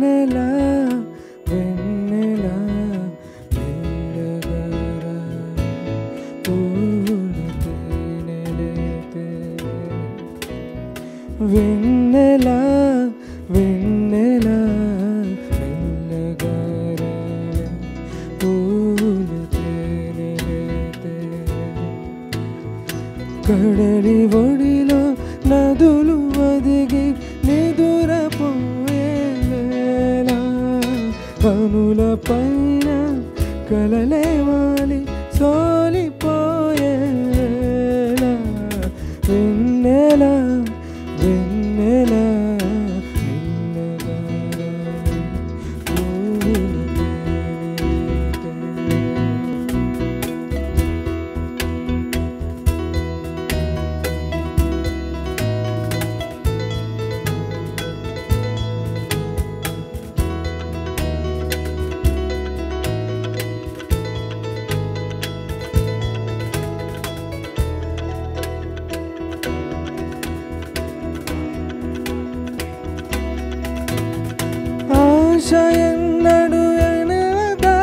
వెన్నెలా వెన్నెలా మెల్లగారా పూల తేనెలేతే వెన్నెలా వెన్నెలా మెల్లగారా పూల తేనెలేతే కడలి ఒడిలో నదులు ఒదిగి నిదురపోయే వేళ కనుల పైన కలలే వాలి సోలిపోయే వేళ వెన్నెలా వెన్నెలా ఆశ ఎన్నడు ఎనదా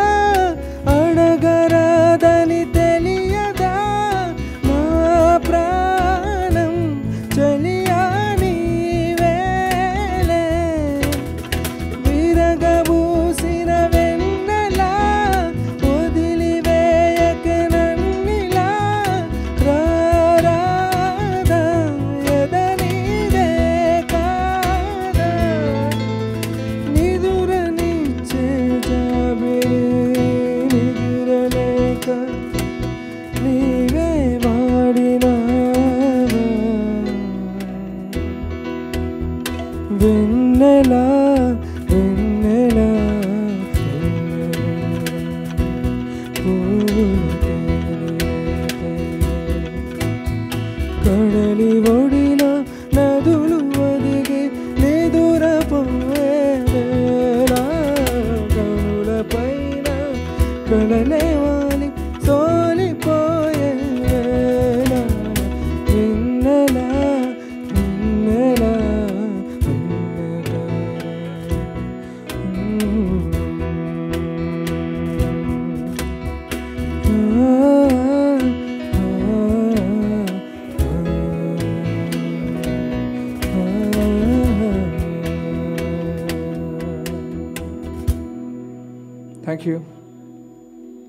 అడగరాదని తెలియదా నా ప్రాణం చెలియా నీవేలే విరగబూసిన వెన్నెలా వదిలివేయక నన్నిలా రారాదా ఎదనివే కాదా నిదురనిచ్చే జాబిలి నిదురలేక నీవే వాడినావా వెన్నెలా వెన్నెలా కడలి ఒడిలో నదులు ఒదిగి నిదురపోయే వేళ కనుల పైన కలలే వాలి సోలిపోయే వేళ వెన్నెలా వెన్నెలా Thank you.